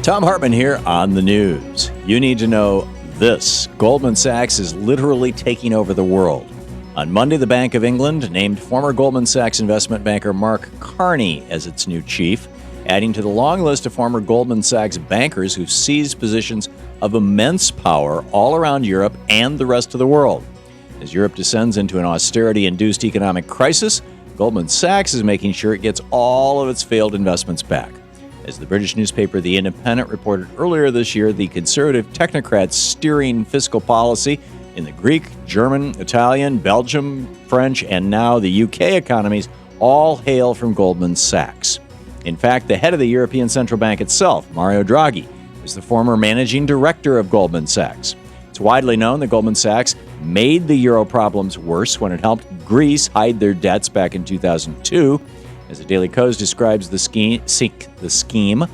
Thom Hartmann here on the news. You need to know this. Goldman Sachs is literally taking over the world. On Monday, the Bank of England named former Goldman Sachs investment banker Mark Carney as its new chief, adding to the long list of former Goldman Sachs bankers who've seized positions of immense power all around Europe and the rest of the world. As Europe descends into an austerity-induced economic crisis, Goldman Sachs is making sure it gets all of its failed investments back. As the British newspaper The Independent reported earlier this year, the conservative technocrats steering fiscal policy in the Greek, German, Italian, Belgium, French, and now the UK economies all hail from Goldman Sachs. In fact, the head of the European Central Bank itself, Mario Draghi, was the former managing director of Goldman Sachs. It's widely known that Goldman Sachs made the euro problems worse when it helped Greece hide their debts back in 2002. As the Daily Kos describes the scheme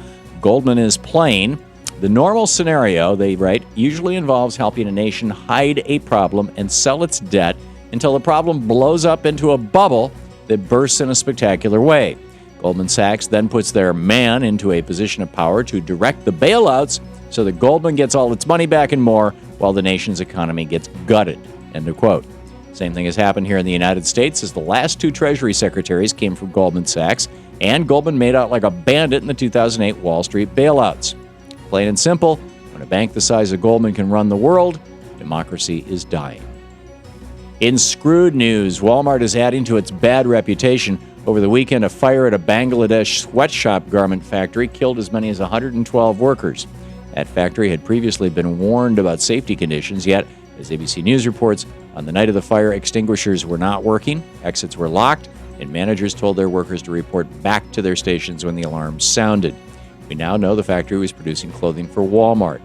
Goldman is playing, the normal scenario, they write, usually involves helping a nation hide a problem and sell its debt until the problem blows up into a bubble that bursts in a spectacular way. Goldman Sachs then puts their man into a position of power to direct the bailouts so that Goldman gets all its money back and more while the nation's economy gets gutted. End of quote. Same thing has happened here in the United States, as the last two Treasury secretaries came from Goldman Sachs, and Goldman made out like a bandit in the 2008 Wall Street bailouts. Plain and simple, when a bank the size of Goldman can run the world, democracy is dying. In screwed news, Walmart is adding to its bad reputation. Over the weekend, a fire at a Bangladesh sweatshop garment factory killed as many as 112 workers. That factory had previously been warned about safety conditions, yet, as ABC News reports, on the night of the fire, extinguishers were not working, exits were locked, and managers told their workers to report back to their stations when the alarms sounded. We now know the factory was producing clothing for Walmart.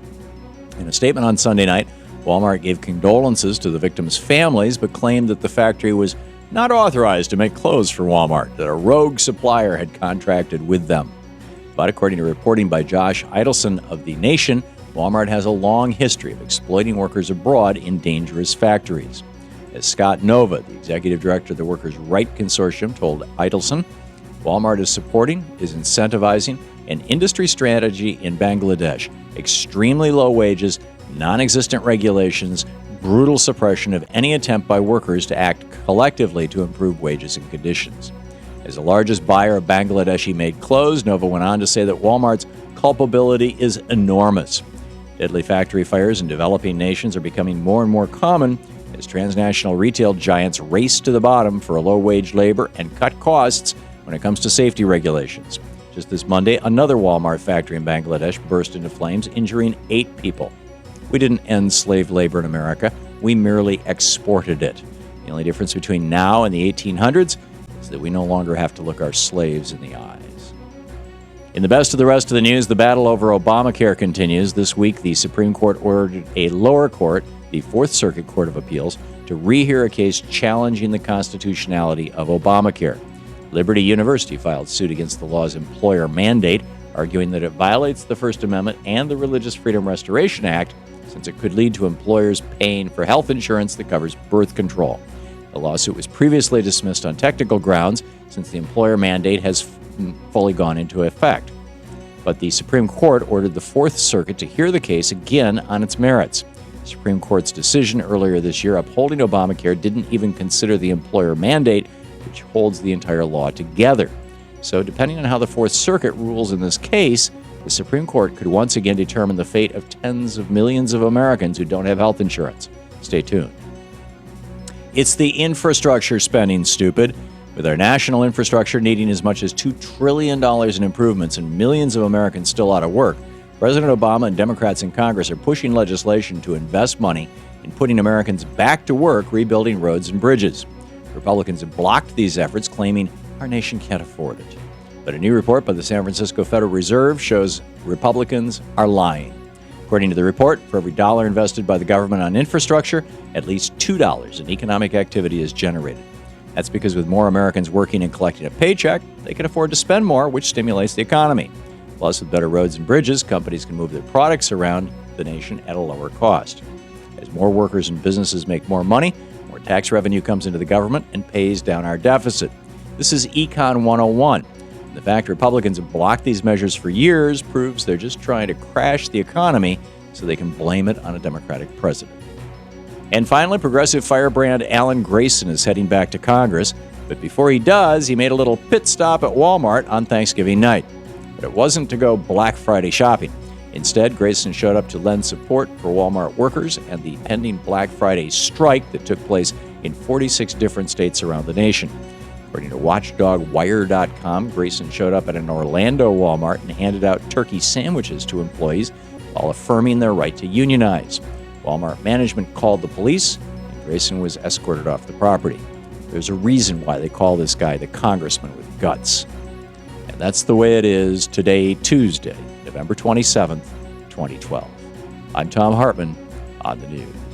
In a statement on Sunday night, Walmart gave condolences to the victims' families, but claimed that the factory was not authorized to make clothes for Walmart, that a rogue supplier had contracted with them. But according to reporting by Josh Idelson of The Nation, Walmart has a long history of exploiting workers abroad in dangerous factories. As Scott Nova, the executive director of the Workers' Right Consortium, told Idelson, Walmart is supporting, is incentivizing an industry strategy in Bangladesh: extremely low wages, non-existent regulations, brutal suppression of any attempt by workers to act collectively to improve wages and conditions. As the largest buyer of Bangladeshi-made clothes, Nova went on to say that Walmart's culpability is enormous. Deadly factory fires in developing nations are becoming more and more common as transnational retail giants race to the bottom for low-wage labor and cut costs when it comes to safety regulations. Just this Monday, another Walmart factory in Bangladesh burst into flames, injuring 8 people. We didn't end slave labor in America. We merely exported it. The only difference between now and the 1800s is that we no longer have to look our slaves in the eyes. In the best of the rest of the news, the battle over Obamacare continues. This week, the Supreme Court ordered a lower court, the Fourth Circuit Court of Appeals, to rehear a case challenging the constitutionality of Obamacare. Liberty University filed suit against the law's employer mandate, arguing that it violates the First Amendment and the Religious Freedom Restoration Act, since it could lead to employers paying for health insurance that covers birth control. The lawsuit was previously dismissed on technical grounds, since the employer mandate has fully gone into effect. But the Supreme Court ordered the Fourth Circuit to hear the case again on its merits. The Supreme Court's decision earlier this year upholding Obamacare didn't even consider the employer mandate, which holds the entire law together. So, depending on how the Fourth Circuit rules in this case, the Supreme Court could once again determine the fate of tens of millions of Americans who don't have health insurance. Stay tuned. It's the infrastructure spending, stupid. With our national infrastructure needing as much as $2 trillion in improvements and millions of Americans still out of work, President Obama and Democrats in Congress are pushing legislation to invest money in putting Americans back to work rebuilding roads and bridges. Republicans have blocked these efforts, claiming our nation can't afford it. But a new report by the San Francisco Federal Reserve shows Republicans are lying. According to the report, for every dollar invested by the government on infrastructure, at least $2 in economic activity is generated. That's because with more Americans working and collecting a paycheck, they can afford to spend more, which stimulates the economy. Plus, with better roads and bridges, companies can move their products around the nation at a lower cost. As more workers and businesses make more money, more tax revenue comes into the government and pays down our deficit. This is Econ 101. And the fact Republicans have blocked these measures for years proves they're just trying to crash the economy so they can blame it on a Democratic president. And finally, progressive firebrand Alan Grayson is heading back to Congress. But before he does, he made a little pit stop at Walmart on Thanksgiving night. But it wasn't to go Black Friday shopping. Instead, Grayson showed up to lend support for Walmart workers and the pending Black Friday strike that took place in 46 different states around the nation. According to WatchdogWire.com, Grayson showed up at an Orlando Walmart and handed out turkey sandwiches to employees while affirming their right to unionize. Walmart management called the police, and Grayson was escorted off the property. There's a reason why they call this guy the congressman with guts. And that's the way it is today, Tuesday, November 27th, 2012. I'm Thom Hartmann on the news.